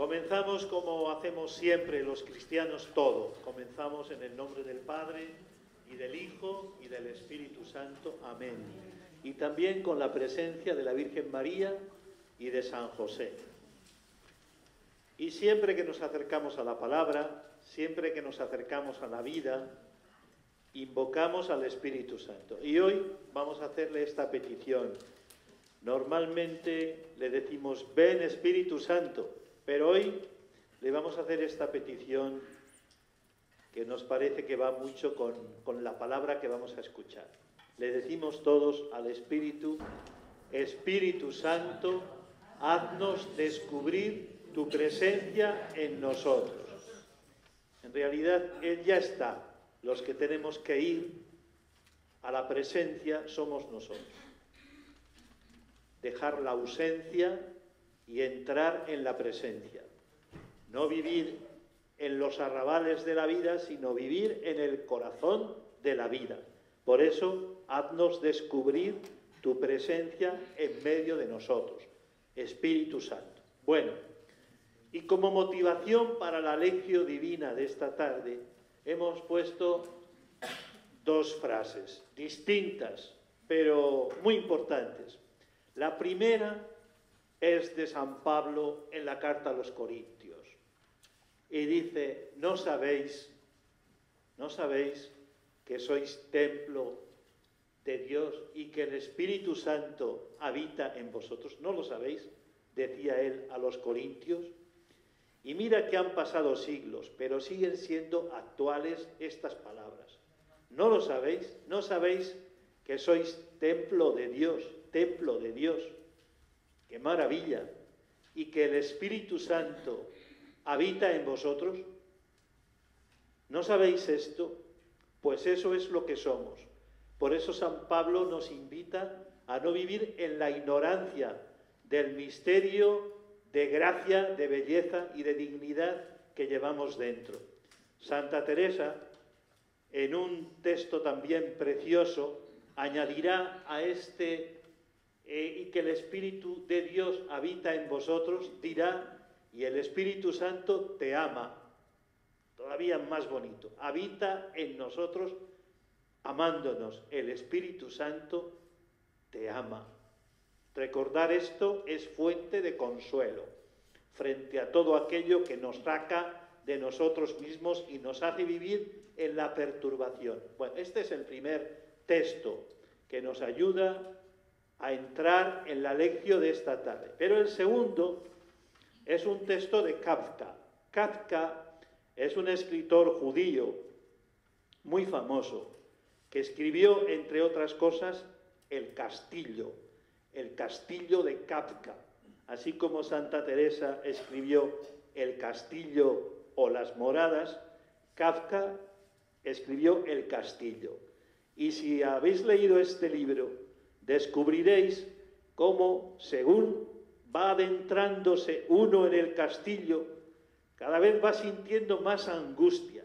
Comenzamos como hacemos siempre los cristianos todo. Comenzamos en el nombre del Padre, y del Hijo, y del Espíritu Santo. Amén. Y también con la presencia de la Virgen María y de San José. Y siempre que nos acercamos a la palabra, siempre que nos acercamos a la vida, invocamos al Espíritu Santo. Y hoy vamos a hacerle esta petición. Normalmente le decimos, ven Espíritu Santo, pero hoy le vamos a hacer esta petición que nos parece que va mucho con la palabra que vamos a escuchar. Le decimos todos al Espíritu, Espíritu Santo, haznos descubrir tu presencia en nosotros. En realidad, Él ya está. Los que tenemos que ir a la presencia somos nosotros. Dejar la ausencia y entrar en la presencia. No vivir en los arrabales de la vida, sino vivir en el corazón de la vida. Por eso, haznos descubrir tu presencia en medio de nosotros, Espíritu Santo. Bueno, y como motivación para la lección divina de esta tarde, hemos puesto dos frases distintas, pero muy importantes. La primera es de San Pablo en la carta a los Corintios. Y dice, ¿no sabéis que sois templo de Dios y que el Espíritu Santo habita en vosotros? ¿No lo sabéis? Decía él a los Corintios. Y mira que han pasado siglos, pero siguen siendo actuales estas palabras. ¿No lo sabéis? ¿No sabéis que sois templo de Dios? Templo de Dios. ¡Qué maravilla! Y que el Espíritu Santo habita en vosotros. ¿No sabéis esto? Pues eso es lo que somos. Por eso San Pablo nos invita a no vivir en la ignorancia del misterio de gracia, de belleza y de dignidad que llevamos dentro. Santa Teresa, en un texto también precioso, añadirá a este y que el Espíritu de Dios habita en vosotros, dirá, y el Espíritu Santo te ama. Todavía más bonito, habita en nosotros amándonos. El Espíritu Santo te ama. Recordar esto es fuente de consuelo frente a todo aquello que nos saca de nosotros mismos y nos hace vivir en la perturbación. Bueno, este es el primer texto que nos ayuda a entrar en la lección de esta tarde. Pero el segundo es un texto de Kafka. Kafka es un escritor judío muy famoso que escribió, entre otras cosas, El Castillo de Kafka. Así como Santa Teresa escribió El Castillo o Las Moradas, Kafka escribió El Castillo. Y si habéis leído este libro, descubriréis cómo, según va adentrándose uno en el castillo, cada vez va sintiendo más angustia,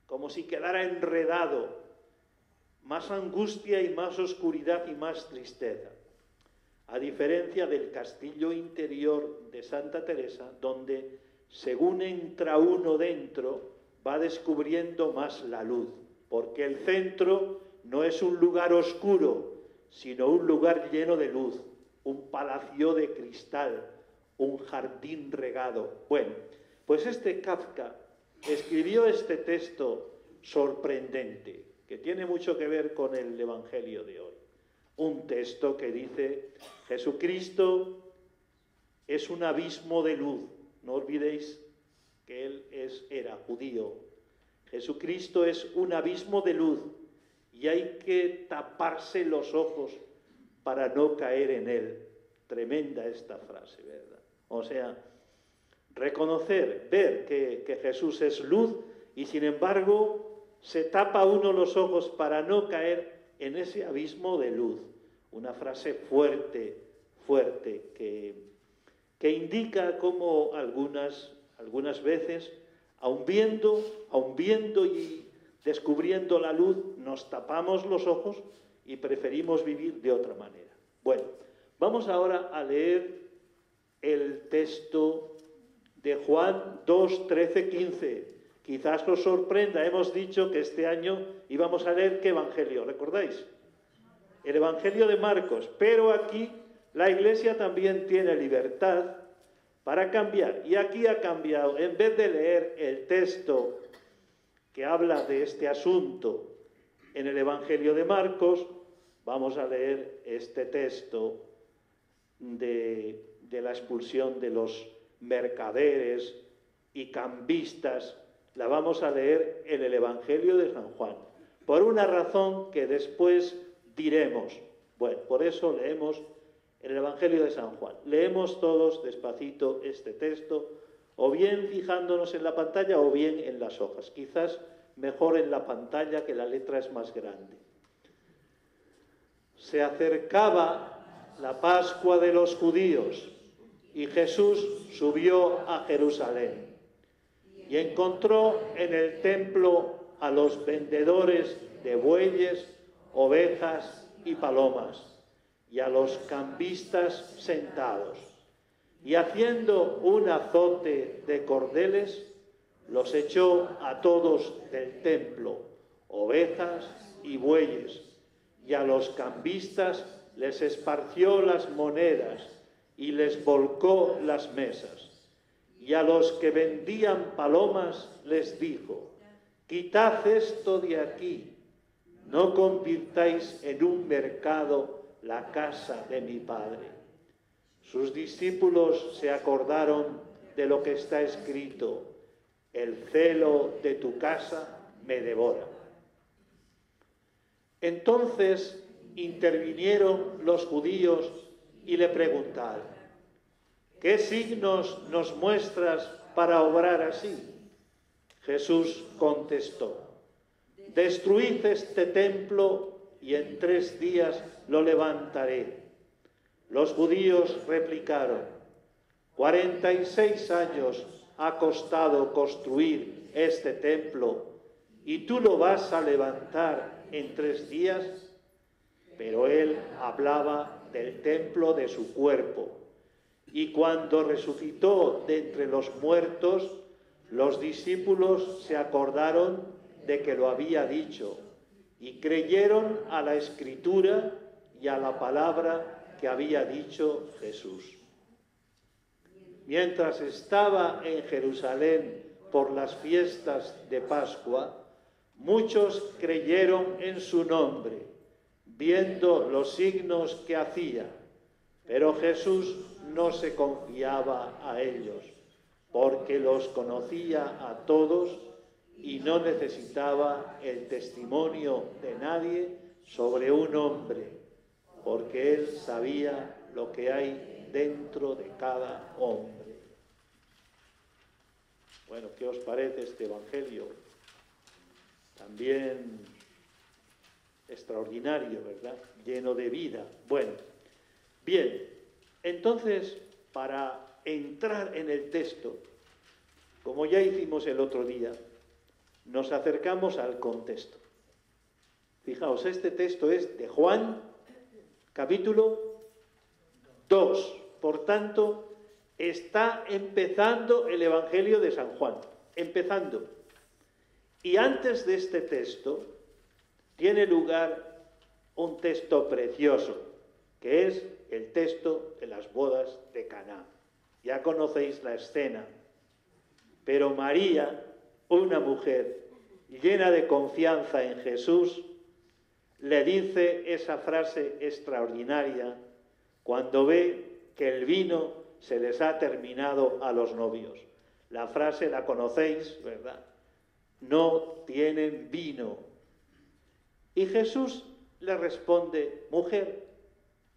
como si quedara enredado, más angustia y más oscuridad y más tristeza. A diferencia del castillo interior de Santa Teresa, donde, según entra uno dentro, va descubriendo más la luz, porque el centro no es un lugar oscuro, sino un lugar lleno de luz, un palacio de cristal, un jardín regado. Bueno, pues este Kafka escribió este texto sorprendente, que tiene mucho que ver con el Evangelio de hoy. Un texto que dice, Jesucristo es un abismo de luz. No olvidéis que él era judío. Jesucristo es un abismo de luz y hay que taparse los ojos para no caer en él. Tremenda esta frase, ¿verdad? O sea, reconocer, ver que Jesús es luz y sin embargo se tapa uno los ojos para no caer en ese abismo de luz. Una frase fuerte, que indica cómo algunas veces, aun viendo y descubriendo la luz, nos tapamos los ojos y preferimos vivir de otra manera. Bueno, vamos ahora a leer el texto de Juan 2, 13, 15. Quizás os sorprenda, hemos dicho que este año íbamos a leer ¿qué evangelio? ¿Recordáis? El Evangelio de Marcos, pero aquí la Iglesia también tiene libertad para cambiar. Y aquí ha cambiado, en vez de leer el texto que habla de este asunto en el Evangelio de Marcos, vamos a leer este texto de la expulsión de los mercaderes y cambistas. La vamos a leer en el Evangelio de San Juan, por una razón que después diremos. Bueno, por eso leemos en el Evangelio de San Juan. Leemos todos despacito este texto, o bien fijándonos en la pantalla o bien en las hojas. Quizás mejor en la pantalla, que la letra es más grande. Se acercaba la Pascua de los judíos y Jesús subió a Jerusalén y encontró en el templo a los vendedores de bueyes, ovejas y palomas, y a los cambistas sentados, y haciendo un azote de cordeles, los echó a todos del templo, ovejas y bueyes, y a los cambistas les esparció las monedas y les volcó las mesas. Y a los que vendían palomas les dijo: quitad esto de aquí, no convirtáis en un mercado la casa de mi Padre. Sus discípulos se acordaron de lo que está escrito: el celo de tu casa me devora. Entonces intervinieron los judíos y le preguntaron: ¿qué signos nos muestras para obrar así? Jesús contestó: destruid este templo y en 3 días lo levantaré. Los judíos replicaron: 46 años ha costado construir este templo y tú lo vas a levantar en 3 días. Pero él hablaba del templo de su cuerpo. Y cuando resucitó de entre los muertos, los discípulos se acordaron de que lo había dicho y creyeron a la Escritura y a la palabra que había dicho Jesús. Mientras estaba en Jerusalén por las fiestas de Pascua, muchos creyeron en su nombre, viendo los signos que hacía, pero Jesús no se confiaba a ellos, porque los conocía a todos y no necesitaba el testimonio de nadie sobre un hombre, porque él sabía lo que hay dentro de cada hombre. Bueno, ¿qué os parece este evangelio? También extraordinario, ¿verdad? Lleno de vida. Bueno, bien, entonces, para entrar en el texto, como ya hicimos el otro día, nos acercamos al contexto. Fijaos, este texto es de Juan, capítulo 2. Por tanto, está empezando el Evangelio de San Juan. Empezando. Y antes de este texto, tiene lugar un texto precioso, que es el texto de las bodas de Caná. Ya conocéis la escena. Pero María, una mujer llena de confianza en Jesús, le dice esa frase extraordinaria cuando ve que el vino se les ha terminado a los novios. La frase la conocéis, ¿verdad? No tienen vino. Y Jesús le responde: mujer,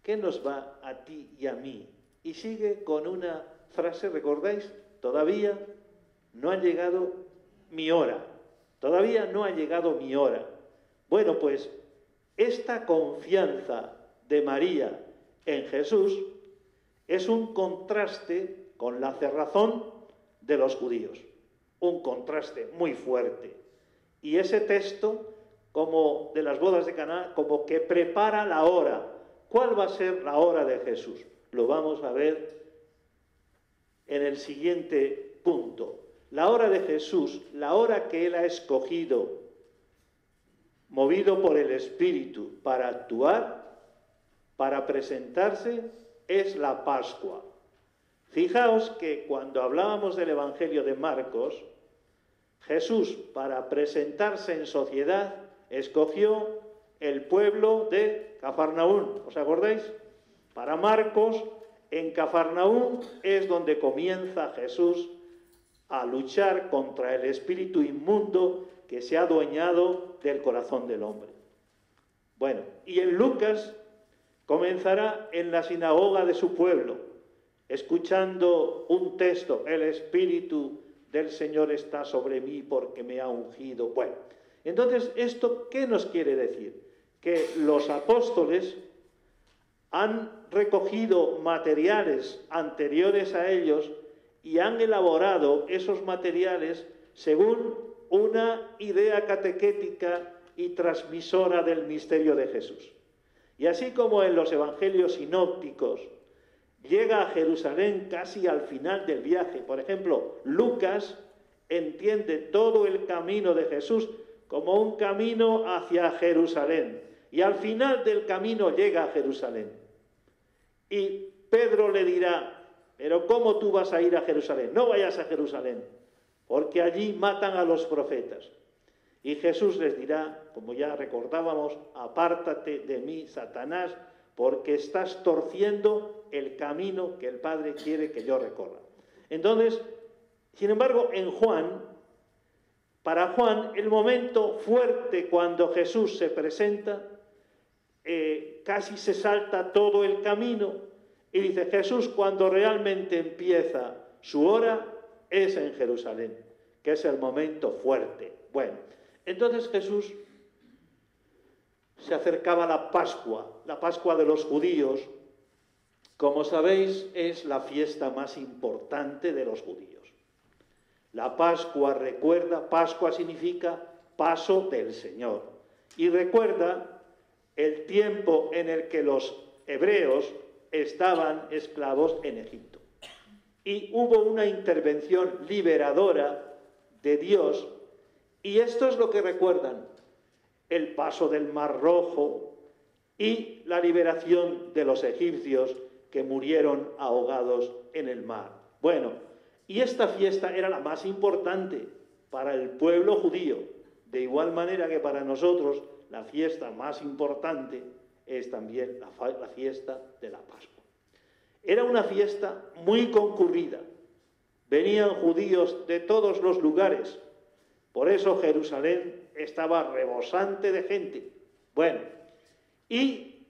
¿qué nos va a ti y a mí? Y sigue con una frase, ¿recordáis? Todavía no ha llegado mi hora. Todavía no ha llegado mi hora. Bueno, pues esta confianza de María en Jesús es un contraste con la cerrazón de los judíos. Un contraste muy fuerte. Y ese texto, como de las bodas de Caná, como que prepara la hora. ¿Cuál va a ser la hora de Jesús? Lo vamos a ver en el siguiente punto. La hora de Jesús, la hora que Él ha escogido, movido por el Espíritu para actuar, para presentarse, es la Pascua. Fijaos que cuando hablábamos del Evangelio de Marcos, Jesús, para presentarse en sociedad, escogió el pueblo de Cafarnaún. ¿Os acordáis? Para Marcos, en Cafarnaún es donde comienza Jesús a luchar contra el espíritu inmundo que se ha adueñado del corazón del hombre. Bueno, y en Lucas comenzará en la sinagoga de su pueblo, escuchando un texto: el Espíritu del Señor está sobre mí porque me ha ungido. Bueno, entonces, ¿esto qué nos quiere decir? Que los apóstoles han recogido materiales anteriores a ellos y han elaborado esos materiales según una idea catequética y transmisora del misterio de Jesús. Y así como en los evangelios sinópticos llega a Jerusalén casi al final del viaje, por ejemplo, Lucas entiende todo el camino de Jesús como un camino hacia Jerusalén, y al final del camino llega a Jerusalén. Y Pedro le dirá: pero ¿cómo tú vas a ir a Jerusalén? No vayas a Jerusalén, porque allí matan a los profetas. Y Jesús les dirá, como ya recordábamos: apártate de mí, Satanás, porque estás torciendo el camino que el Padre quiere que yo recorra. Entonces, sin embargo, en Juan, para Juan, el momento fuerte cuando Jesús se presenta, casi se salta todo el camino, y dice: Jesús, cuando realmente empieza su hora, es en Jerusalén, que es el momento fuerte. Bueno, entonces Jesús se acercaba a la Pascua de los judíos. Como sabéis, es la fiesta más importante de los judíos. La Pascua recuerda, Pascua significa paso del Señor, y recuerda el tiempo en el que los hebreos estaban esclavos en Egipto. Y hubo una intervención liberadora de Dios, y esto es lo que recuerdan: el paso del Mar Rojo y la liberación de los egipcios que murieron ahogados en el mar. Bueno, y esta fiesta era la más importante para el pueblo judío, de igual manera que para nosotros la fiesta más importante es también la fiesta de la Pascua. Era una fiesta muy concurrida. Venían judíos de todos los lugares. Por eso Jerusalén estaba rebosante de gente. Bueno, y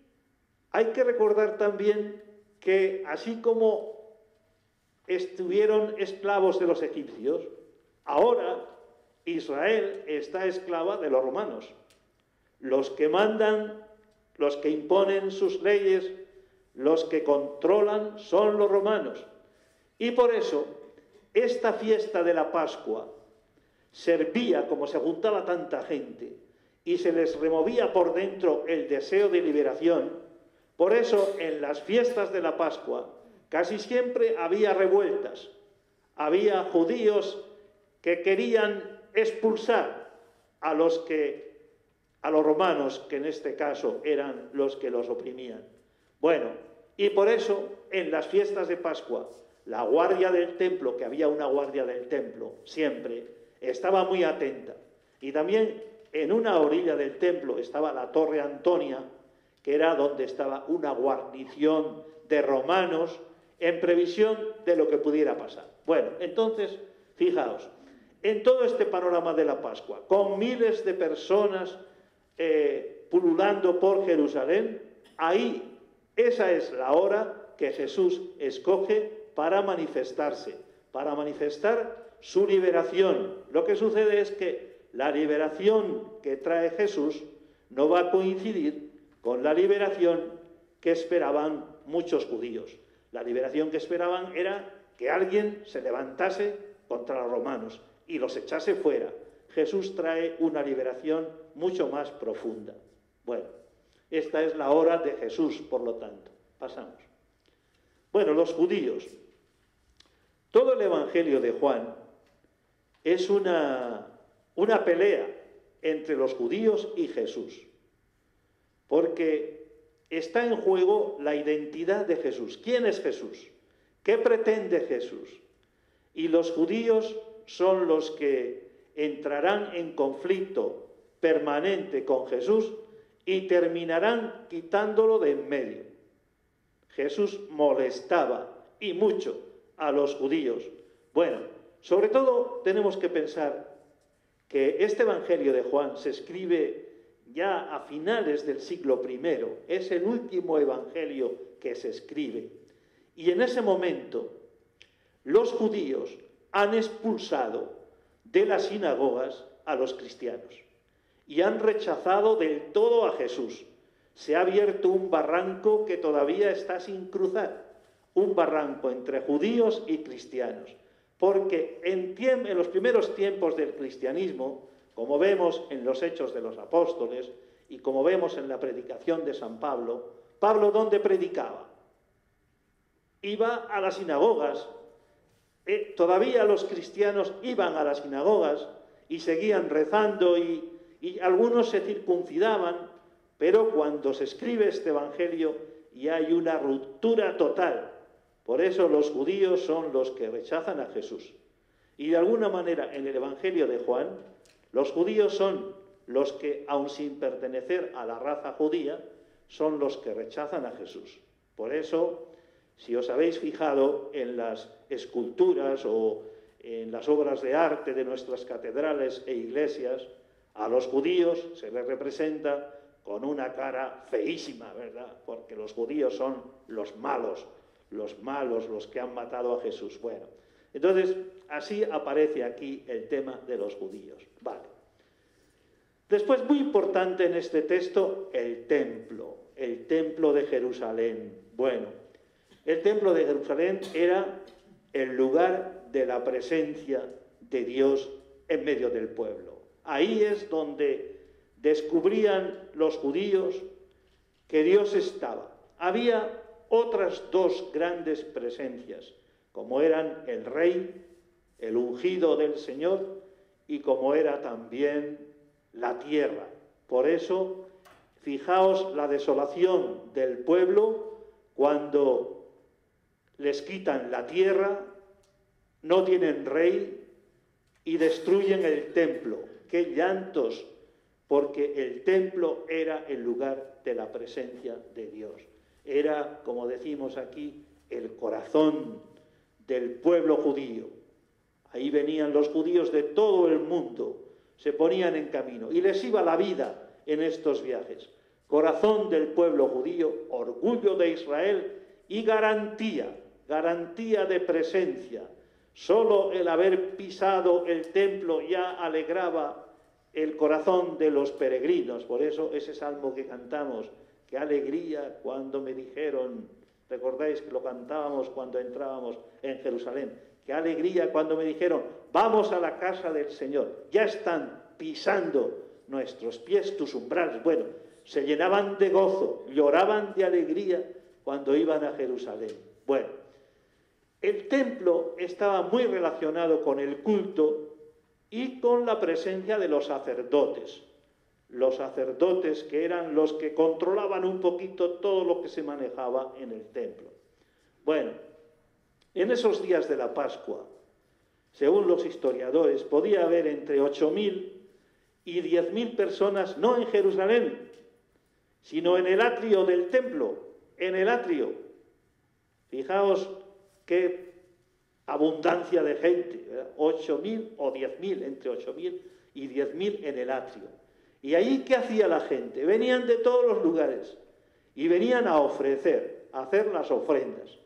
hay que recordar también que así como estuvieron esclavos de los egipcios, ahora Israel está esclava de los romanos. Los que mandan, los que imponen sus leyes, los que controlan son los romanos. Y por eso esta fiesta de la Pascua servía, como se juntaba tanta gente y se les removía por dentro el deseo de liberación. Por eso en las fiestas de la Pascua casi siempre había revueltas, había judíos que querían expulsar a los romanos, que en este caso eran los que los oprimían. Bueno, y por eso en las fiestas de Pascua la guardia del templo, que había una guardia del templo siempre, estaba muy atenta. Y también en una orilla del templo estaba la Torre Antonia, que era donde estaba una guarnición de romanos en previsión de lo que pudiera pasar. Bueno, entonces, fijaos, en todo este panorama de la Pascua, con miles de personas pululando por Jerusalén, ahí esa es la hora que Jesús escoge para manifestarse, para manifestar su liberación. Lo que sucede es que la liberación que trae Jesús no va a coincidir con la liberación que esperaban muchos judíos. La liberación que esperaban era que alguien se levantase contra los romanos y los echase fuera. Jesús trae una liberación mucho más profunda. Bueno, esta es la hora de Jesús, por lo tanto. Pasamos. Bueno, los judíos. Todo el Evangelio de Juan es una pelea entre los judíos y Jesús, porque está en juego la identidad de Jesús. ¿Quién es Jesús? ¿Qué pretende Jesús? Y los judíos son los que entrarán en conflicto permanente con Jesús y terminarán quitándolo de en medio. Jesús molestaba, y mucho, a los judíos. Bueno, sobre todo tenemos que pensar que este Evangelio de Juan se escribe ya a finales del siglo I, es el último Evangelio que se escribe. Y en ese momento los judíos han expulsado de las sinagogas a los cristianos y han rechazado del todo a Jesús. Se ha abierto un barranco que todavía está sin cruzar, un barranco entre judíos y cristianos, porque en los primeros tiempos del cristianismo, como vemos en los Hechos de los Apóstoles y como vemos en la predicación de San Pablo, Pablo ¿dónde predicaba? Iba a las sinagogas. Todavía los cristianos iban a las sinagogas y seguían rezando y algunos se circuncidaban, pero cuando se escribe este Evangelio ya hay una ruptura total. Por eso los judíos son los que rechazan a Jesús. Y de alguna manera en el Evangelio de Juan, los judíos son los que, aun sin pertenecer a la raza judía, son los que rechazan a Jesús. Por eso, si os habéis fijado en las esculturas o en las obras de arte de nuestras catedrales e iglesias, a los judíos se les representa con una cara feísima, ¿verdad? Porque los judíos son los malos, los que han matado a Jesús. Bueno, entonces así aparece aquí el tema de los judíos. Vale. Después, muy importante en este texto, el templo de Jerusalén. Bueno, el templo de Jerusalén era el lugar de la presencia de Dios en medio del pueblo. Ahí es donde descubrían los judíos que Dios estaba. Había otras dos grandes presencias, como eran el rey, el ungido del Señor, y como era también la tierra. Por eso, fijaos la desolación del pueblo cuando les quitan la tierra, no tienen rey y destruyen el templo. ¡Qué llantos! Porque el templo era el lugar de la presencia de Dios. Era, como decimos aquí, el corazón del pueblo judío. Ahí venían los judíos de todo el mundo, se ponían en camino y les iba la vida en estos viajes. Corazón del pueblo judío, orgullo de Israel y garantía de presencia. Solo el haber pisado el templo ya alegraba el corazón de los peregrinos. Por eso ese salmo que cantamos, qué alegría cuando me dijeron, recordáis que lo cantábamos cuando entrábamos en Jerusalén, qué alegría cuando me dijeron, vamos a la casa del Señor, ya están pisando nuestros pies tus umbrales. Bueno, se llenaban de gozo, lloraban de alegría cuando iban a Jerusalén. Bueno, el templo estaba muy relacionado con el culto y con la presencia de los sacerdotes que eran los que controlaban un poquito todo lo que se manejaba en el templo. Bueno, en esos días de la Pascua, según los historiadores, podía haber entre 8.000 y 10.000 personas, no en Jerusalén, sino en el atrio del templo, en el atrio. Fijaos qué abundancia de gente, ¿verdad? 8.000 o 10.000, entre 8.000 y 10.000 en el atrio. ¿Y ahí qué hacía la gente? Venían de todos los lugares y venían a ofrecer, a hacer las ofrendas.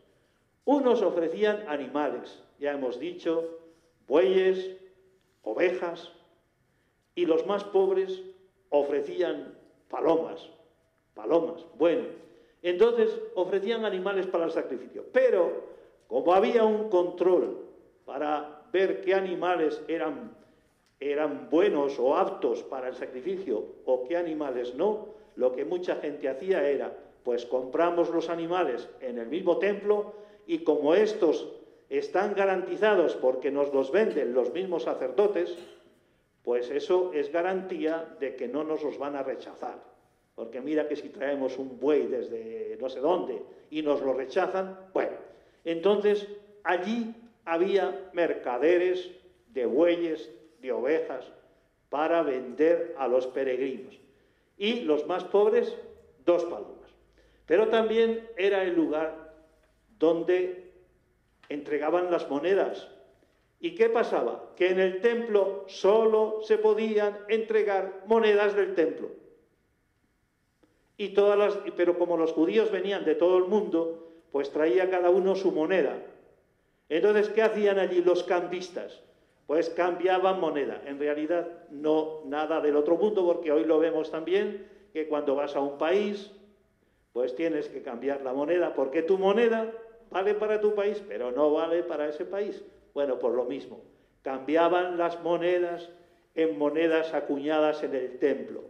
Unos ofrecían animales, ya hemos dicho, bueyes, ovejas, y los más pobres ofrecían palomas. Bueno, entonces ofrecían animales para el sacrificio, pero como había un control para ver qué animales eran buenos o aptos para el sacrificio o qué animales no, lo que mucha gente hacía era, pues compramos los animales en el mismo templo y como estos están garantizados porque nos los venden los mismos sacerdotes, pues eso es garantía de que no nos los van a rechazar. Porque mira que si traemos un buey desde no sé dónde y nos lo rechazan, bueno, entonces allí había mercaderes de bueyes, de ovejas, para vender a los peregrinos. Y los más pobres, 2 palomas. Pero también era el lugar donde entregaban las monedas. ¿Y qué pasaba? Que en el templo solo se podían entregar monedas del templo. Pero como los judíos venían de todo el mundo, pues traía cada uno su moneda. Entonces, ¿qué hacían allí los cambistas? Pues cambiaban moneda. En realidad, no nada del otro mundo, porque hoy lo vemos también, que cuando vas a un país, pues tienes que cambiar la moneda, porque tu moneda vale para tu país, pero no vale para ese país. Bueno, por lo mismo, cambiaban las monedas en monedas acuñadas en el templo.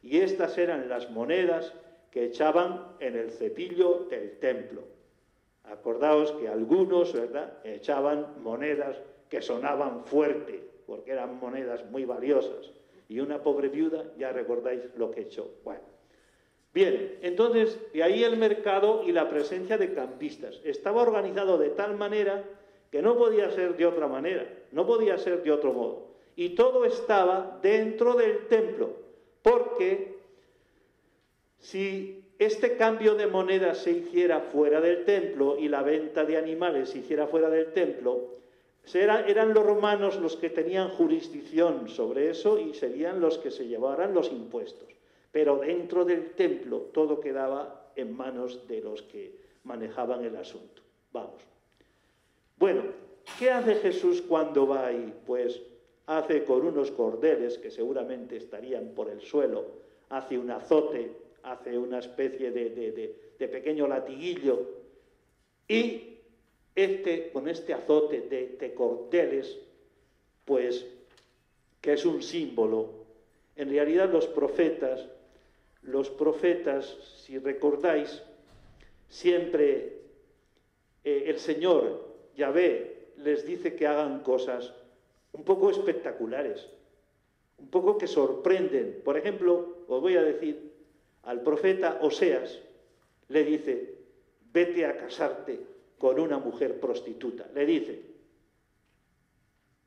Y estas eran las monedas que echaban en el cepillo del templo. Acordaos que algunos, ¿verdad?, echaban monedas que sonaban fuerte, porque eran monedas muy valiosas. Y una pobre viuda, ya recordáis lo que echó. Bueno, bien, entonces, de ahí el mercado y la presencia de cambistas. Estaba organizado de tal manera que no podía ser de otra manera, no podía ser de otro modo. Y todo estaba dentro del templo, porque si este cambio de monedas se hiciera fuera del templo y la venta de animales se hiciera fuera del templo, eran los romanos los que tenían jurisdicción sobre eso y serían los que se llevaran los impuestos. Pero dentro del templo todo quedaba en manos de los que manejaban el asunto. Vamos. Bueno, ¿qué hace Jesús cuando va ahí? Pues hace con unos cordeles, que seguramente estarían por el suelo, hace un azote, hace una especie de pequeño latiguillo, y con este azote de cordeles, pues, que es un símbolo, en realidad los profetas, si recordáis, siempre el Señor, Yahvé, les dice que hagan cosas un poco espectaculares, un poco que sorprenden. Por ejemplo, os voy a decir, al profeta Oseas le dice, vete a casarte con una mujer prostituta. Le dice,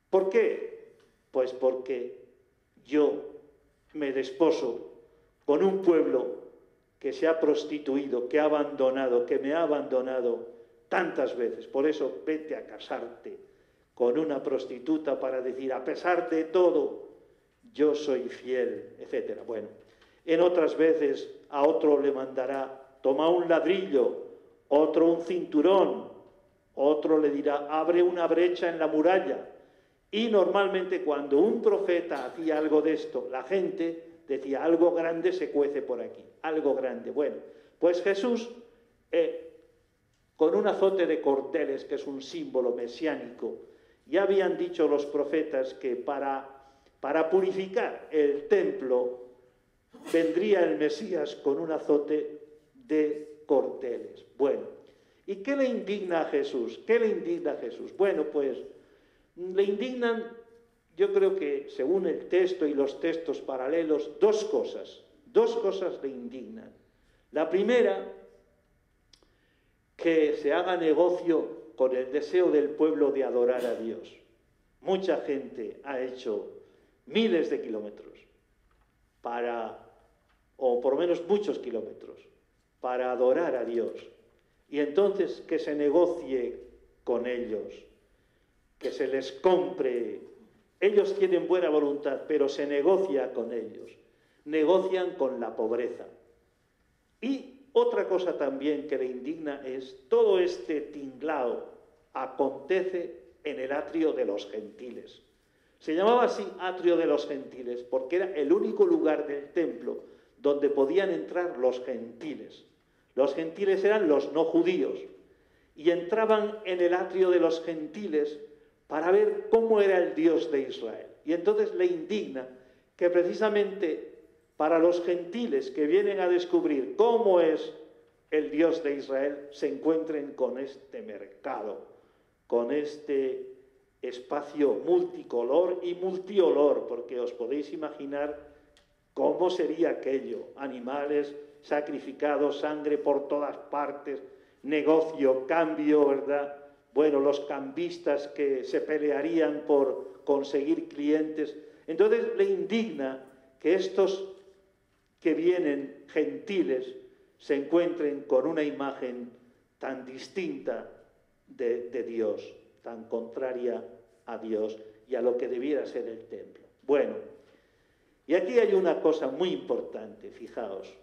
¿por qué? Pues porque yo me desposo con un pueblo que se ha prostituido, que ha abandonado, que me ha abandonado tantas veces. Por eso vete a casarte con una prostituta para decir, a pesar de todo, yo soy fiel, etc. Bueno, en otras veces a otro le mandará, toma un ladrillo, otro un cinturón, otro le dirá, abre una brecha en la muralla. Y normalmente cuando un profeta hacía algo de esto, la gente decía, algo grande se cuece por aquí, algo grande. Bueno, pues Jesús, con un azote de cordeles, que es un símbolo mesiánico, ya habían dicho los profetas que para purificar el templo vendría el Mesías con un azote de cordeles. Bueno, ¿y qué le indigna a Jesús? ¿Qué le indigna a Jesús? Bueno, pues le indignan, yo creo que según el texto y los textos paralelos, dos cosas le indignan. La primera, que se haga negocio con el deseo del pueblo de adorar a Dios. Mucha gente ha hecho miles de kilómetros o por lo menos muchos kilómetros, para adorar a Dios. Y entonces que se negocie con ellos, que se les compre. Ellos tienen buena voluntad, pero se negocia con ellos. Negocian con la pobreza. Y otra cosa también que le indigna es todo este tinglao acontece en el atrio de los gentiles. Se llamaba así atrio de los gentiles porque era el único lugar del templo donde podían entrar los gentiles. Los gentiles eran los no judíos y entraban en el atrio de los gentiles para ver cómo era el Dios de Israel. Y entonces le indigna que precisamente para los gentiles que vienen a descubrir cómo es el Dios de Israel se encuentren con este mercado con este espacio multicolor y multiolor, porque os podéis imaginar cómo sería aquello, animales sacrificados, sangre por todas partes, negocio, cambio, ¿verdad? Bueno, los cambistas que se pelearían por conseguir clientes. Entonces le indigna que estos que vienen gentiles se encuentren con una imagen tan distinta de Dios, tan contraria a Dios y a lo que debiera ser el templo. Bueno, y aquí hay una cosa muy importante, fijaos.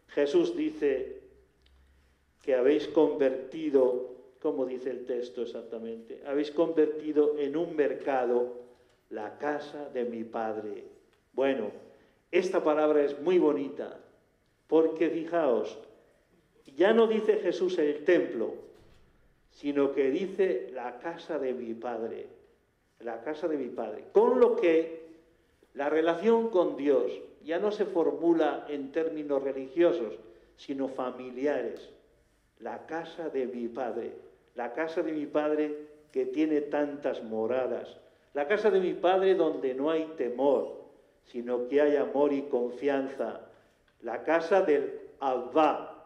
Jesús dice que habéis convertido, ¿cómo dice el texto exactamente? Habéis convertido en un mercado la casa de mi Padre. Bueno, esta palabra es muy bonita, porque fijaos, ya no dice Jesús el templo, sino que dice la casa de mi Padre, la casa de mi Padre. Con lo que la relación con Dios ya no se formula en términos religiosos, sino familiares. La casa de mi Padre, la casa de mi Padre que tiene tantas moradas, la casa de mi Padre donde no hay temor, sino que hay amor y confianza, la casa del Abba,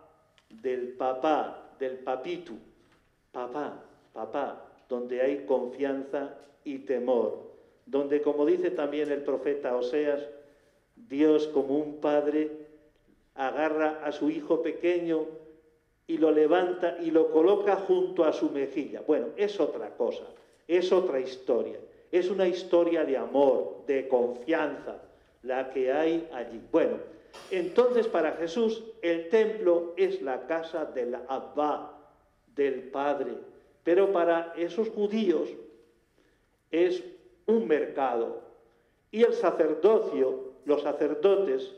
del papá, del papitu, papá, papá, donde hay confianza y temor, donde, como dice también el profeta Oseas, Dios como un padre agarra a su hijo pequeño y lo levanta y lo coloca junto a su mejilla. Bueno, es otra cosa, es otra historia, es una historia de amor, de confianza, la que hay allí. Bueno, entonces para Jesús el templo es la casa del Abba, del Padre, pero para esos judíos es un mercado. Y el sacerdocio, los sacerdotes,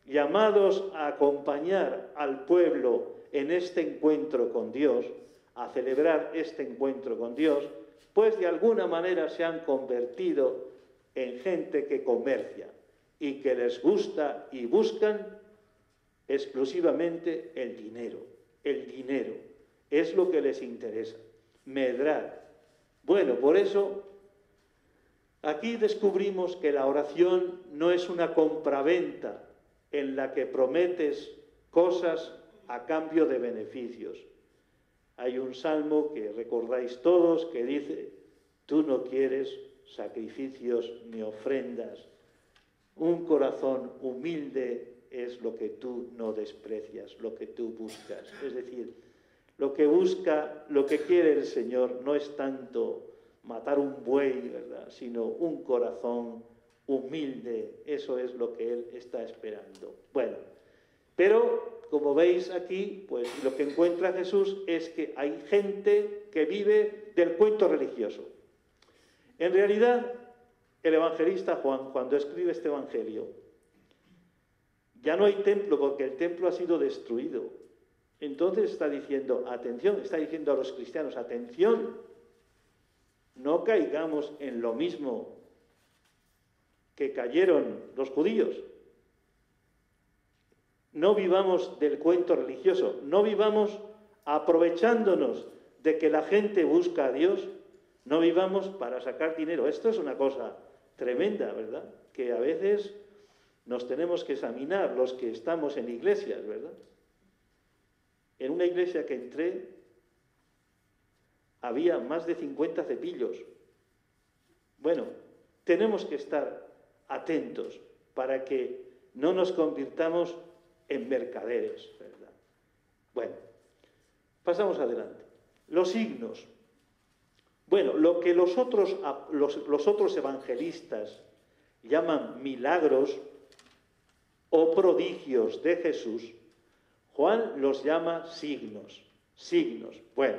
llamados a acompañar al pueblo en este encuentro con Dios, a celebrar este encuentro con Dios, pues de alguna manera se han convertido en gente que comercia y que les gusta y buscan exclusivamente el dinero. El dinero es lo que les interesa, medrar. Bueno, por eso aquí descubrimos que la oración no es una compraventa en la que prometes cosas a cambio de beneficios. Hay un salmo que recordáis todos que dice: tú no quieres sacrificios ni ofrendas, un corazón humilde es lo que tú no desprecias, lo que tú buscas. Es decir, lo que busca, lo que quiere el Señor no es tanto matar un buey, ¿verdad?, sino un corazón humilde. Eso es lo que Él está esperando. Bueno, pero como veis aquí, pues lo que encuentra Jesús es que hay gente que vive del cuento religioso. En realidad, el evangelista Juan, cuando escribe este evangelio, ya no hay templo porque el templo ha sido destruido. Entonces está diciendo, atención, está diciendo a los cristianos, atención, no caigamos en lo mismo que cayeron los judíos. No vivamos del cuento religioso, no vivamos aprovechándonos de que la gente busca a Dios, no vivamos para sacar dinero. Esto es una cosa tremenda, ¿verdad? Que a veces nos tenemos que examinar los que estamos en iglesias, ¿verdad? En una iglesia que entré había más de 50 cepillos. Bueno, tenemos que estar atentos para que no nos convirtamos en mercaderes, ¿verdad? Bueno, pasamos adelante. Los signos. Bueno, lo que los otros evangelistas llaman milagros o prodigios de Jesús, Juan los llama signos. Signos. Bueno,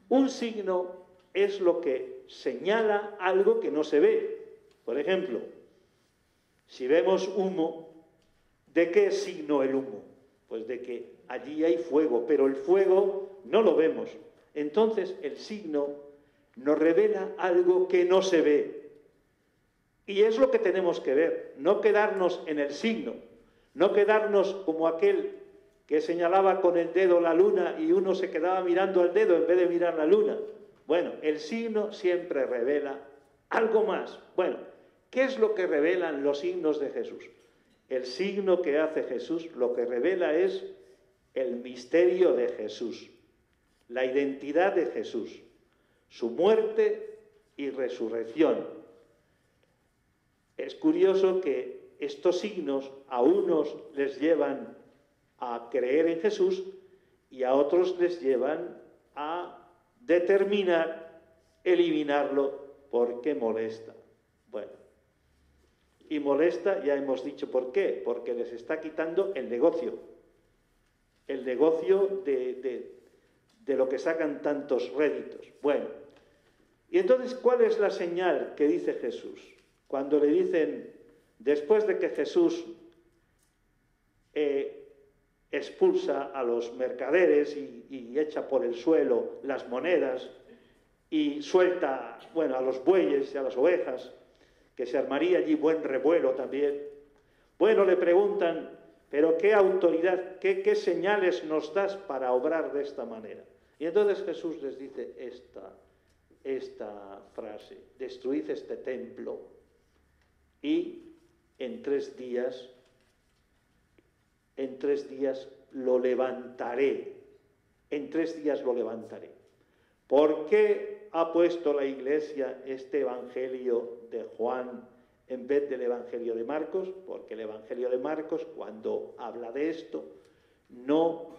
un signo es lo que señala algo que no se ve. Por ejemplo, si vemos humo, ¿de qué es signo el humo? Pues de que allí hay fuego, pero el fuego no lo vemos. Entonces el signo nos revela algo que no se ve. Y es lo que tenemos que ver, no quedarnos en el signo, no quedarnos como aquel que señalaba con el dedo la luna y uno se quedaba mirando al dedo en vez de mirar la luna. Bueno, el signo siempre revela algo más. Bueno, ¿qué es lo que revelan los signos de Jesús? El signo que hace Jesús lo que revela es el misterio de Jesús, la identidad de Jesús, su muerte y resurrección. Es curioso que estos signos a unos les llevan a creer en Jesús y a otros les llevan a determinar eliminarlo porque molesta. Bueno, y molesta, ya hemos dicho por qué, porque les está quitando el negocio de lo que sacan tantos réditos. Bueno, y entonces, ¿cuál es la señal que dice Jesús? Cuando le dicen, después de que Jesús expulsa a los mercaderes y echa por el suelo las monedas y suelta, bueno, a los bueyes y a las ovejas, que se armaría allí buen revuelo también. Bueno, le preguntan, pero ¿qué autoridad, qué señales nos das para obrar de esta manera? Y entonces Jesús les dice esta frase, destruid este templo y en 3 días lo levantaré. En 3 días lo levantaré. ¿Por qué ha puesto la Iglesia este Evangelio de Juan en vez del Evangelio de Marcos? Porque el Evangelio de Marcos, cuando habla de esto, no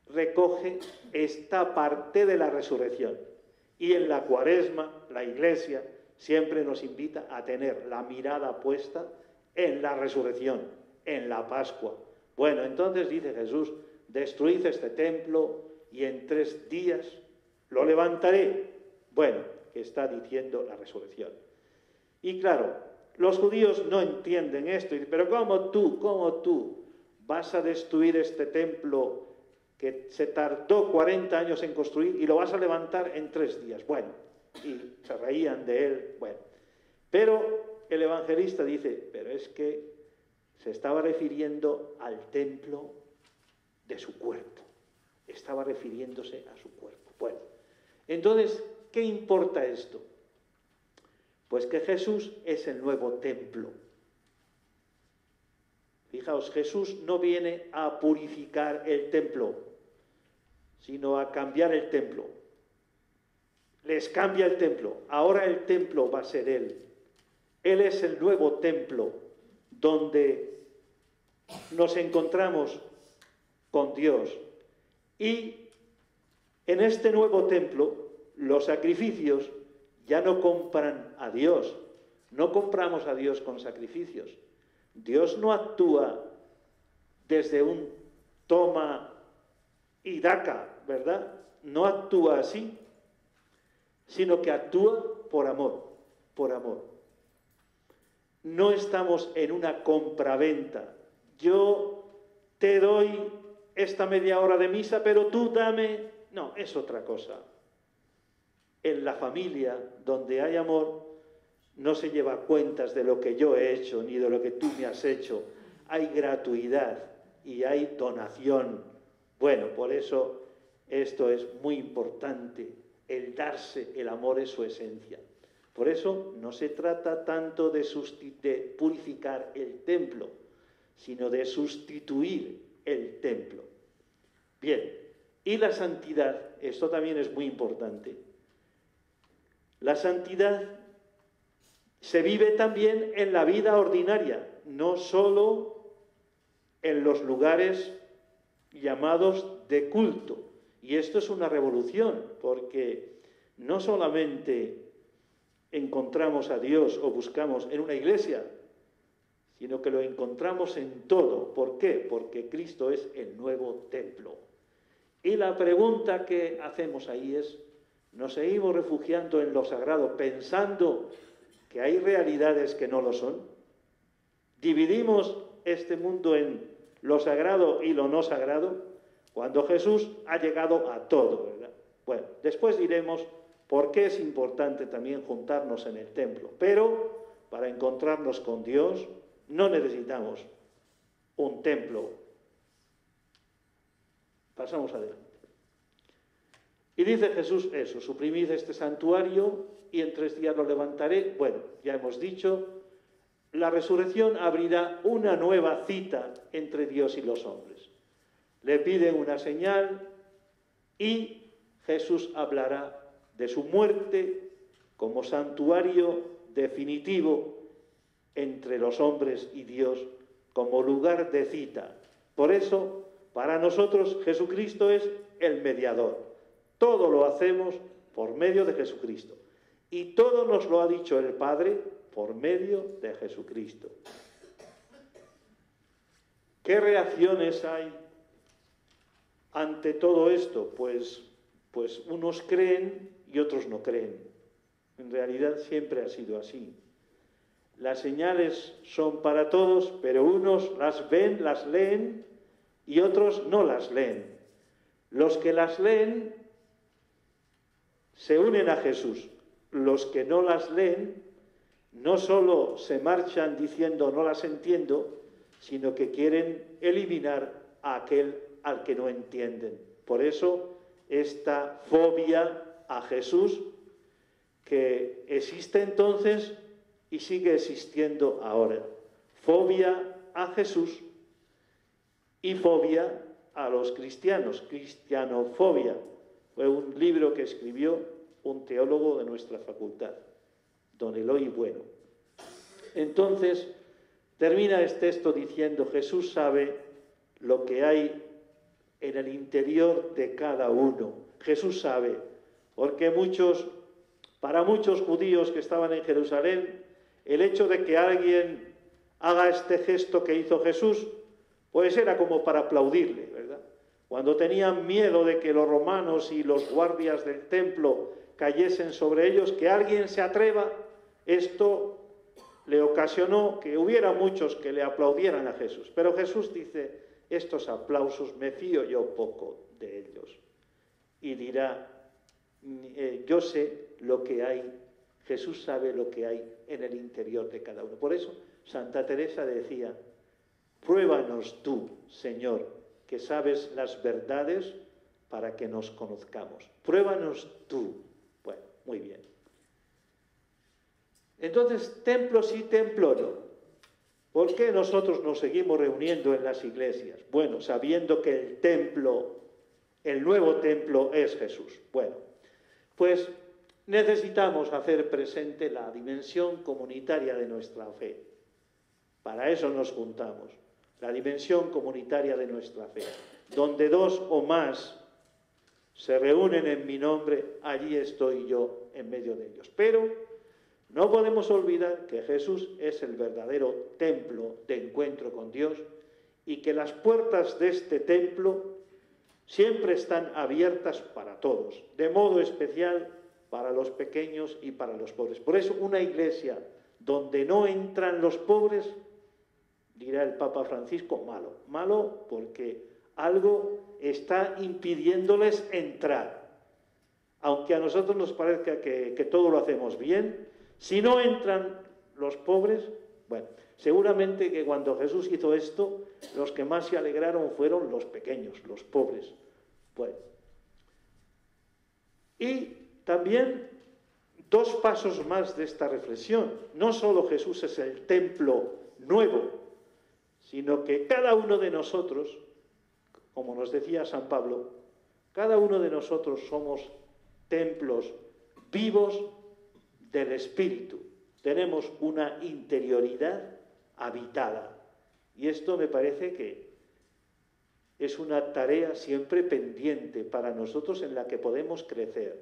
recoge esta parte de la resurrección. Y en la Cuaresma, la Iglesia siempre nos invita a tener la mirada puesta en la resurrección, en la Pascua. Bueno, entonces dice Jesús, destruid este templo y en 3 días lo levantaré. Bueno, que está diciendo la resurrección. Y claro, los judíos no entienden esto. Pero ¿cómo tú vas a destruir este templo que se tardó 40 años en construir y lo vas a levantar en 3 días? Bueno, y se reían de él. Bueno, pero el evangelista dice, pero es que se estaba refiriendo al templo de su cuerpo. Estaba refiriéndose a su cuerpo. Bueno, entonces, ¿qué importa esto? Pues que Jesús es el nuevo templo. Fijaos, Jesús no viene a purificar el templo, sino a cambiar el templo. Les cambia el templo. Ahora el templo va a ser Él. Él es el nuevo templo donde nos encontramos con Dios. Y en este nuevo templo, los sacrificios ya no compran a Dios. No compramos a Dios con sacrificios. Dios no actúa desde un toma y daca, ¿verdad? No actúa así, sino que actúa por amor, por amor. No estamos en una compraventa. Yo te doy esta media hora de misa, pero tú dame... No, es otra cosa. En la familia, donde hay amor, no se lleva cuentas de lo que yo he hecho ni de lo que tú me has hecho. Hay gratuidad y hay donación. Bueno, por eso esto es muy importante. El darse, el amor es su esencia. Por eso no se trata tanto de purificar el templo, sino de sustituir el templo. Bien, y la santidad, esto también es muy importante. La santidad se vive también en la vida ordinaria, no solo en los lugares llamados de culto. Y esto es una revolución, porque no solamente encontramos a Dios o buscamos en una iglesia, sino que lo encontramos en todo. ¿Por qué? Porque Cristo es el nuevo templo. Y la pregunta que hacemos ahí es, ¿nos seguimos refugiando en lo sagrado pensando que hay realidades que no lo son? ¿Dividimos este mundo en lo sagrado y lo no sagrado? Cuando Jesús ha llegado a todo, ¿verdad? Bueno, después diremos por qué es importante también juntarnos en el templo. Pero para encontrarnos con Dios no necesitamos un templo. Pasamos adelante. Y dice Jesús eso, suprimid este santuario y en 3 días lo levantaré. Bueno, ya hemos dicho, la resurrección abrirá una nueva cita entre Dios y los hombres. Le piden una señal y Jesús hablará de su muerte como santuario definitivo entre los hombres y Dios, como lugar de cita. Por eso, para nosotros Jesucristo es el mediador. Todo lo hacemos por medio de Jesucristo. Y todo nos lo ha dicho el Padre por medio de Jesucristo. ¿Qué reacciones hay ante todo esto? Pues unos creen y otros no creen. En realidad siempre ha sido así. Las señales son para todos, pero unos las ven, las leen y otros no las leen. Los que las leen se unen a Jesús. Los que no las leen no solo se marchan diciendo no las entiendo, sino que quieren eliminar a aquel al que no entienden. Por eso esta fobia a Jesús que existe entonces y sigue existiendo ahora. Fobia a Jesús y fobia a los cristianos, cristianofobia. Fue un libro que escribió un teólogo de nuestra facultad, don Eloy Bueno. Entonces, termina este texto diciendo, Jesús sabe lo que hay en el interior de cada uno. Jesús sabe, porque para muchos judíos que estaban en Jerusalén, el hecho de que alguien haga este gesto que hizo Jesús, pues era como para aplaudirle, ¿verdad? Cuando tenían miedo de que los romanos y los guardias del templo cayesen sobre ellos, que alguien se atreva, esto le ocasionó que hubiera muchos que le aplaudieran a Jesús. Pero Jesús dice, estos aplausos me fío yo poco de ellos. Y dirá, yo sé lo que hay, Jesús sabe lo que hay en el interior de cada uno. Por eso Santa Teresa decía, pruébanos tú, Señor, que sabes las verdades para que nos conozcamos. Pruébanos tú. Bueno, muy bien. Entonces, templo sí, templo no. ¿Por qué nosotros nos seguimos reuniendo en las iglesias? Bueno, sabiendo que el templo, el nuevo templo es Jesús. Bueno, pues necesitamos hacer presente la dimensión comunitaria de nuestra fe. Para eso nos juntamos. La dimensión comunitaria de nuestra fe. Donde 2 o más se reúnen en mi nombre, allí estoy yo en medio de ellos. Pero no podemos olvidar que Jesús es el verdadero templo de encuentro con Dios y que las puertas de este templo siempre están abiertas para todos, de modo especial para los pequeños y para los pobres. Por eso una iglesia donde no entran los pobres, dirá el Papa Francisco, malo. Malo porque algo está impidiéndoles entrar. Aunque a nosotros nos parezca que todo lo hacemos bien, si no entran los pobres, bueno, seguramente que cuando Jesús hizo esto, los que más se alegraron fueron los pequeños, los pobres. Bueno. Y también 2 pasos más de esta reflexión. No solo Jesús es el templo nuevo, sino que cada uno de nosotros, como nos decía San Pablo, cada uno de nosotros somos templos vivos del Espíritu. Tenemos una interioridad habitada. Y esto me parece que es una tarea siempre pendiente para nosotros en la que podemos crecer.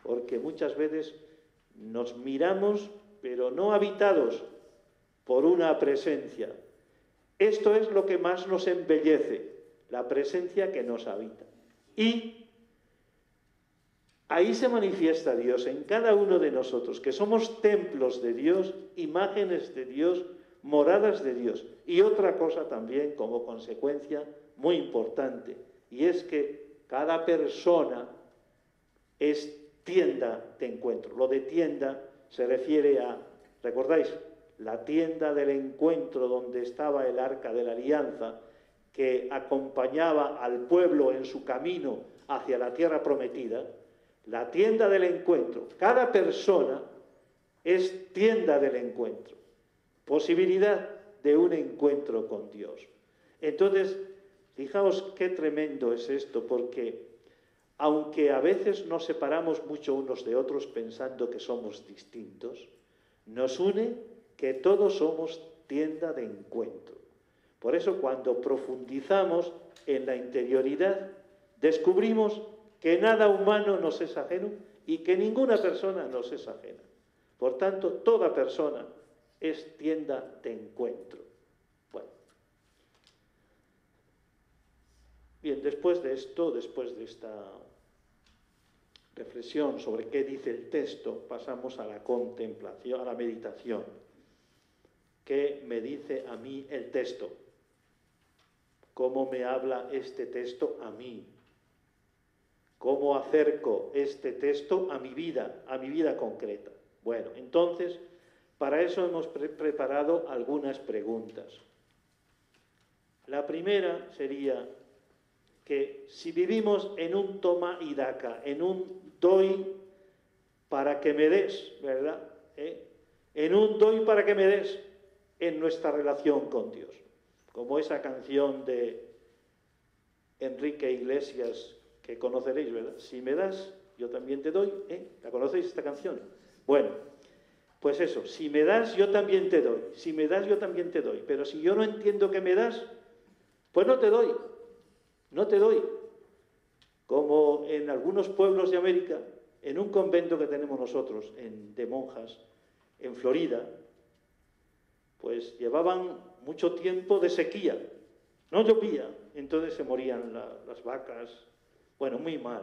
Porque muchas veces nos miramos, pero no habitados por una presencia. Esto es lo que más nos embellece, la presencia que nos habita. Y ahí se manifiesta Dios en cada uno de nosotros, que somos templos de Dios, imágenes de Dios, moradas de Dios. Y otra cosa también como consecuencia muy importante, y es que cada persona es tienda de encuentro. Lo de tienda se refiere a, ¿recordáis? La tienda del encuentro donde estaba el Arca de la Alianza, que acompañaba al pueblo en su camino hacia la tierra prometida. la tienda del encuentro. Cada persona es tienda del encuentro, posibilidad de un encuentro con Dios. Entonces, fijaos qué tremendo es esto, porque aunque a veces nos separamos mucho unos de otros pensando que somos distintos, nos une que todos somos tienda de encuentro. Por eso cuando profundizamos en la interioridad, descubrimos que nada humano nos es ajeno y que ninguna persona nos es ajena. Por tanto, toda persona es tienda de encuentro. Bueno. Bien, después de esto, después de esta reflexión sobre qué dice el texto, pasamos a la contemplación, a la meditación. ¿Qué me dice a mí el texto? ¿Cómo me habla este texto a mí? ¿Cómo acerco este texto a mi vida concreta? Bueno, entonces, para eso hemos preparado algunas preguntas. La primera sería que si vivimos en un toma y daca, en un doy para que me des, ¿verdad? En un doy para que me des en nuestra relación con Dios. Como esa canción de Enrique Iglesias que conoceréis, ¿verdad? Si me das, yo también te doy. ¿La conocéis esta canción? Bueno, pues eso, si me das, yo también te doy. Si me das, yo también te doy. Pero si yo no entiendo que me das, pues no te doy. No te doy. Como en algunos pueblos de América, en un convento que tenemos nosotros, de monjas, en Florida, pues llevaban mucho tiempo de sequía. No llovía, entonces se morían las vacas, bueno, muy mal.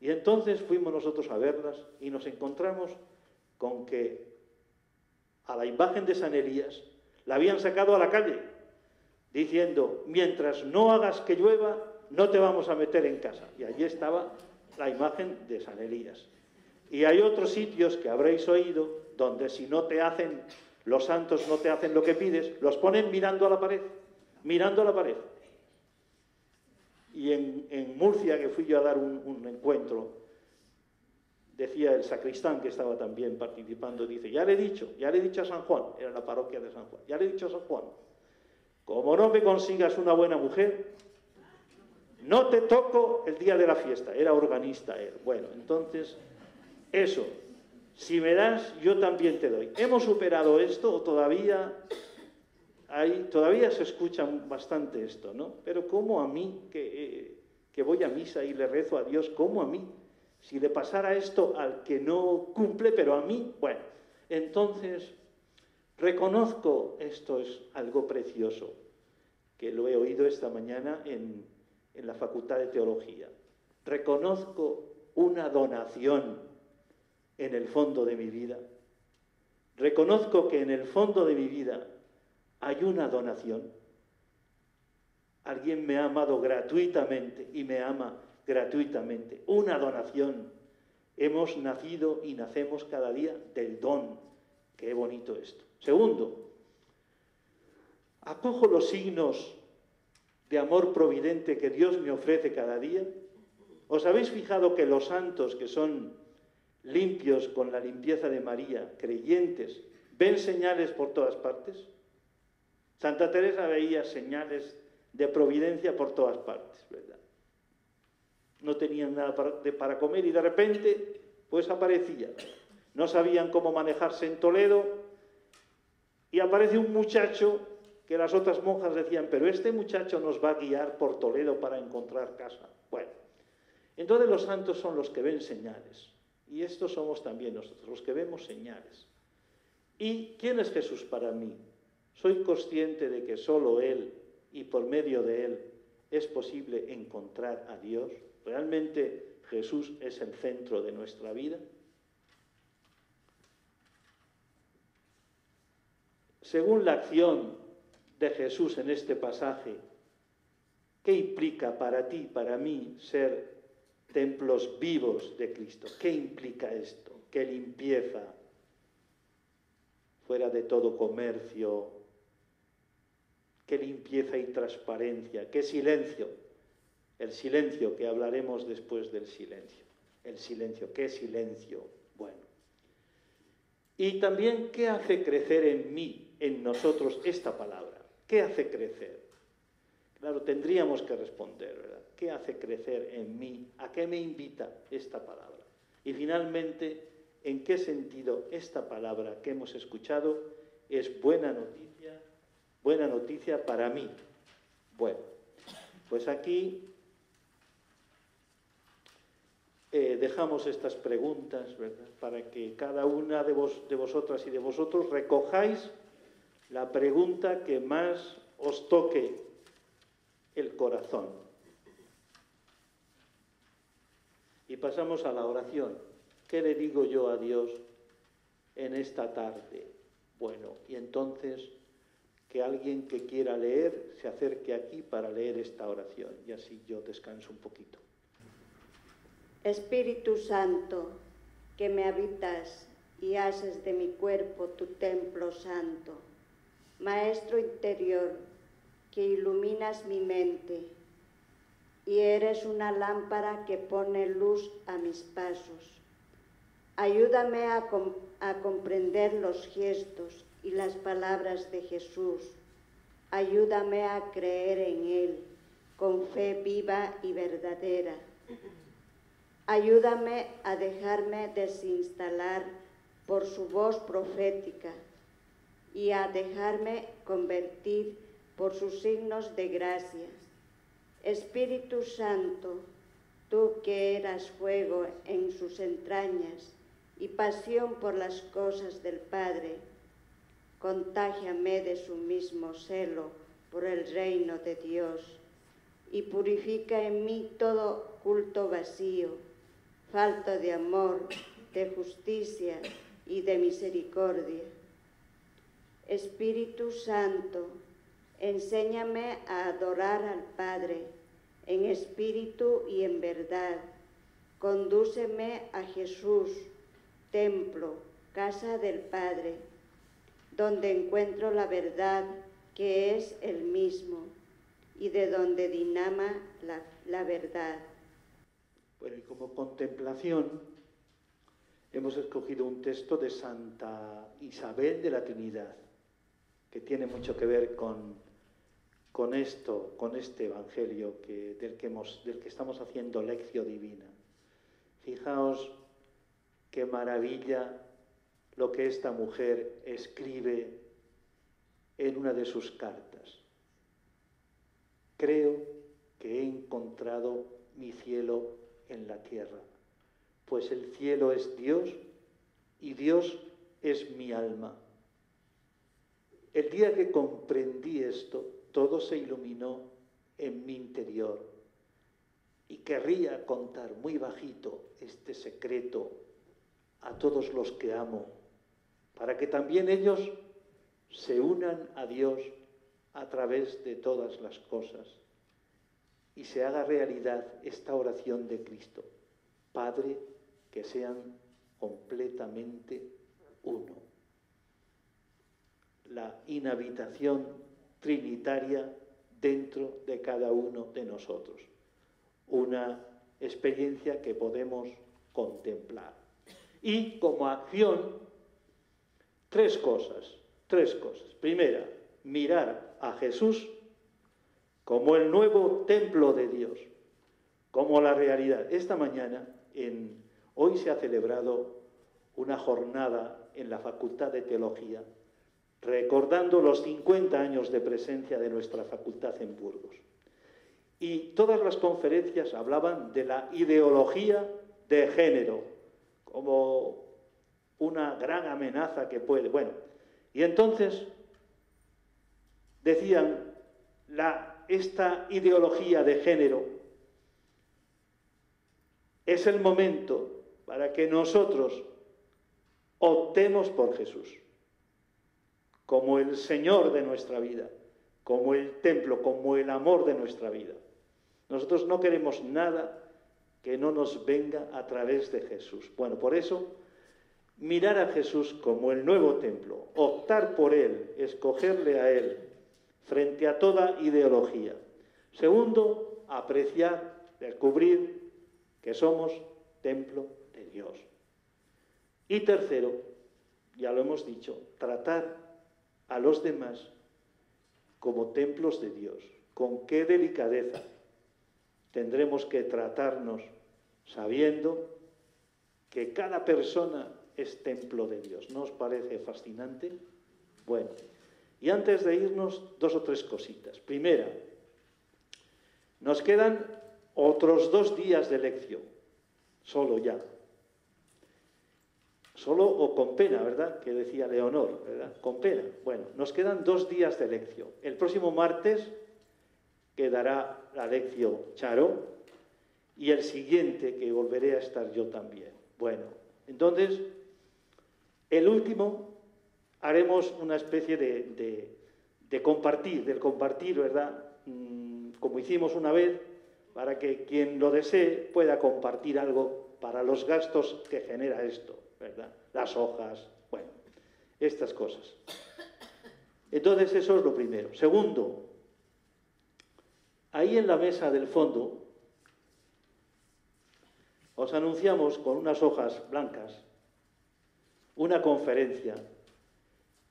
Y entonces fuimos nosotros a verlas y nos encontramos con que a la imagen de San Elías la habían sacado a la calle, diciendo, mientras no hagas que llueva, no te vamos a meter en casa. Y allí estaba la imagen de San Elías. Y hay otros sitios que habréis oído, donde si no te hacen, los santos no te hacen lo que pides, los ponen mirando a la pared, mirando a la pared. Y en Murcia, que fui yo a dar un encuentro, decía el sacristán que estaba también participando, dice, ya le he dicho a San Juan, era la parroquia de San Juan, ya le he dicho a San Juan, como no me consigas una buena mujer, no te toco el día de la fiesta. Era organista él. Bueno, entonces, eso, si me das, yo también te doy. ¿Hemos superado esto o todavía se escucha bastante esto, ¿no? Pero ¿cómo a mí, que voy a misa y le rezo a Dios, cómo a mí? Si le pasara esto al que no cumple, pero a mí, bueno, entonces reconozco, esto es algo precioso, que lo he oído esta mañana en la Facultad de Teología. Reconozco una donación en el fondo de mi vida. Reconozco que en el fondo de mi vida hay una donación. Alguien me ha amado gratuitamente y me ama gratuitamente. Una donación. Hemos nacido y nacemos cada día del don. Qué bonito esto. Segundo, acojo los signos de amor providente que Dios me ofrece cada día. ¿Os habéis fijado que los santos que son limpios con la limpieza de María, creyentes, ven señales por todas partes? Santa Teresa veía señales de providencia por todas partes, ¿verdad? No tenían nada para comer y de repente, pues aparecía. No sabían cómo manejarse en Toledo y aparece un muchacho que las otras monjas decían, pero este muchacho nos va a guiar por Toledo para encontrar casa. Bueno, entonces los santos son los que ven señales. Y estos somos también nosotros, los que vemos señales. ¿Y quién es Jesús para mí? Soy consciente de que solo Él y por medio de Él es posible encontrar a Dios. ¿Realmente Jesús es el centro de nuestra vida? Según la acción de Jesús en este pasaje, ¿qué implica para ti, para mí, ser templos vivos de Cristo? ¿Qué implica esto? ¿Qué limpieza? Fuera de todo comercio, qué limpieza y transparencia, qué silencio, el silencio que hablaremos después del silencio. El silencio. ¿Qué silencio? Bueno. Y también, ¿qué hace crecer en mí, en nosotros, esta palabra? ¿Qué hace crecer? Claro, tendríamos que responder, ¿verdad? ¿Qué hace crecer en mí? ¿A qué me invita esta palabra? Y finalmente, ¿en qué sentido esta palabra que hemos escuchado es buena noticia para mí? Bueno, pues aquí dejamos estas preguntas, ¿verdad? Para que cada una de vosotras y de vosotros recojáis la pregunta que más os toque el corazón. Y pasamos a la oración. ¿Qué le digo yo a Dios en esta tarde? Bueno, y entonces que alguien que quiera leer se acerque aquí para leer esta oración y así yo descanso un poquito. Espíritu Santo, que me habitas y haces de mi cuerpo tu templo santo, Maestro interior, que iluminas mi mente y eres una lámpara que pone luz a mis pasos. Ayúdame a comprender los gestos y las palabras de Jesús. Ayúdame a creer en Él con fe viva y verdadera. Ayúdame a dejarme desinstalar por su voz profética y a dejarme convertir por sus signos de gracia. Espíritu Santo, tú que eras fuego en sus entrañas y pasión por las cosas del Padre, contágiame de su mismo celo por el reino de Dios y purifica en mí todo culto vacío, falta de amor, de justicia y de misericordia. Espíritu Santo, enséñame a adorar al Padre en espíritu y en verdad. Condúceme a Jesús, templo, casa del Padre, donde encuentro la verdad que es el mismo y de donde dinama la verdad. Bueno, y como contemplación hemos escogido un texto de Santa Isabel de la Trinidad, que tiene mucho que ver con este Evangelio del que estamos haciendo lección divina. Fijaos qué maravilla lo que esta mujer escribe en una de sus cartas. Creo que he encontrado mi cielo en la tierra, pues el cielo es Dios y Dios es mi alma. El día que comprendí esto, todo se iluminó en mi interior y querría contar muy bajito este secreto a todos los que amo, para que también ellos se unan a Dios a través de todas las cosas y se haga realidad esta oración de Cristo. Padre, que sean completamente uno. La inhabitación trinitaria dentro de cada uno de nosotros. Una experiencia que podemos contemplar. Y como acción, tres cosas. Primera, mirar a Jesús como el nuevo templo de Dios, como la realidad. Esta mañana, hoy se ha celebrado una jornada en la Facultad de Teología, recordando los 50 años de presencia de nuestra facultad en Burgos. Y todas las conferencias hablaban de la ideología de género, como una gran amenaza que puede... Bueno, y entonces decían, esta ideología de género es el momento para que nosotros optemos por Jesús como el Señor de nuestra vida, como el templo, como el amor de nuestra vida. Nosotros no queremos nada que no nos venga a través de Jesús. Bueno, por eso, mirar a Jesús como el nuevo templo, optar por Él, escogerle a Él, frente a toda ideología. Segundo, apreciar, descubrir que somos templo de Dios. Y tercero, ya lo hemos dicho, tratar a los demás como templos de Dios. Con qué delicadeza tendremos que tratarnos sabiendo que cada persona es templo de Dios. ¿No os parece fascinante? Bueno, y antes de irnos, 2 o 3 cositas. Primera, nos quedan otros 2 días de lección, solo ya. Solo o con pena, ¿verdad? Que decía Leonor, ¿verdad? Con pena. Bueno, nos quedan 2 días de lección. El próximo martes quedará la lección Charo y el siguiente que volveré a estar yo también. Bueno, entonces, el último haremos una especie de compartir, del compartir, ¿verdad? Como hicimos una vez, para que quien lo desee pueda compartir algo para los gastos que genera esto, ¿verdad? Las hojas, bueno, estas cosas. Entonces, eso es lo primero. Segundo, ahí en la mesa del fondo os anunciamos con unas hojas blancas una conferencia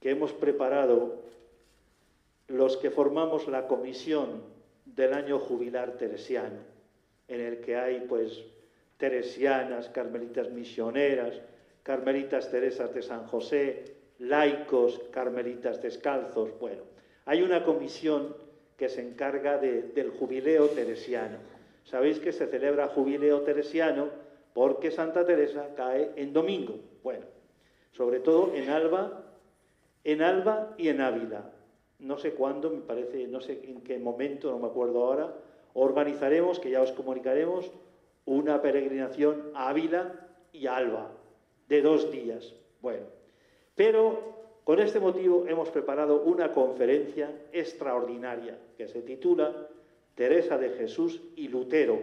que hemos preparado los que formamos la comisión del año jubilar teresiano, en el que hay pues teresianas, carmelitas misioneras, carmelitas Teresas de San José, laicos, carmelitas descalzos. Bueno, hay una comisión que se encarga del jubileo teresiano. Sabéis que se celebra jubileo teresiano porque Santa Teresa cae en domingo. Bueno, sobre todo en Alba y en Ávila. No sé cuándo, me parece, no sé en qué momento, no me acuerdo ahora, organizaremos, que ya os comunicaremos, una peregrinación a Ávila y a Alba, de 2 días. Bueno, pero con este motivo hemos preparado una conferencia extraordinaria que se titula Teresa de Jesús y Lutero,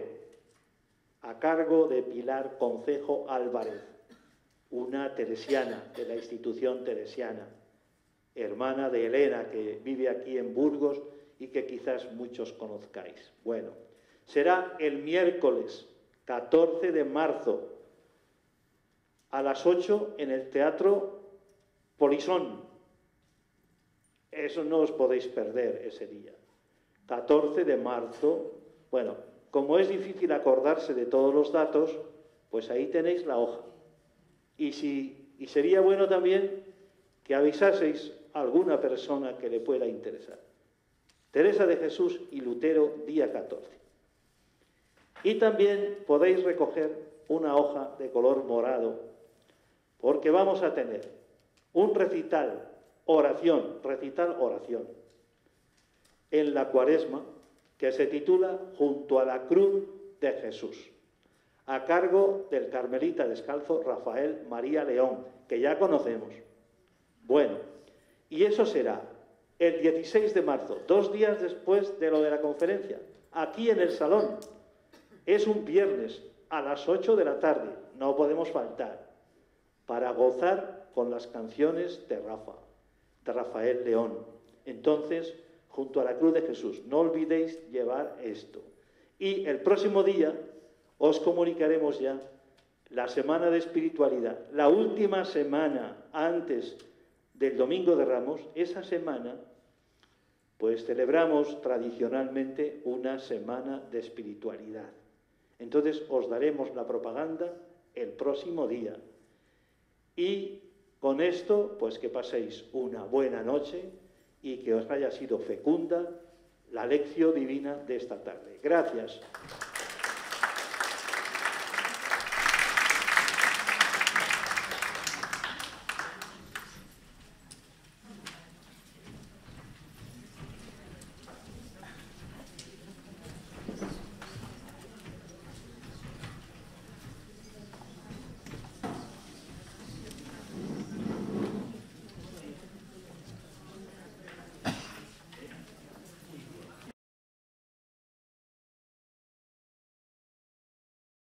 a cargo de Pilar Concejo Álvarez, una teresiana de la institución teresiana, hermana de Elena, que vive aquí en Burgos y que quizás muchos conozcáis. Bueno, será el miércoles 14 de marzo a las 8 en el Teatro Polisón. Eso no os podéis perder ese día. 14 de marzo. Bueno, como es difícil acordarse de todos los datos, pues ahí tenéis la hoja. Y sería bueno también que avisaseis a alguna persona que le pueda interesar. Teresa de Jesús y Lutero, día 14. Y también podéis recoger una hoja de color morado, porque vamos a tener un recital, oración, en la Cuaresma, que se titula Junto a la cruz de Jesús, a cargo del carmelita descalzo Rafael María León, que ya conocemos. Bueno, y eso será el 16 de marzo, 2 días después de lo de la conferencia, aquí en el salón. Es un viernes a las 8 de la tarde, no podemos faltar, para gozar con las canciones de Rafael León. Entonces, junto a la cruz de Jesús, no olvidéis llevar esto. Y el próximo día os comunicaremos ya la semana de espiritualidad, la última semana antes del Domingo de Ramos. Esa semana, pues celebramos tradicionalmente una semana de espiritualidad. Entonces os daremos la propaganda el próximo día. Y con esto, pues que paséis una buena noche y que os haya sido fecunda la lección divina de esta tarde. Gracias.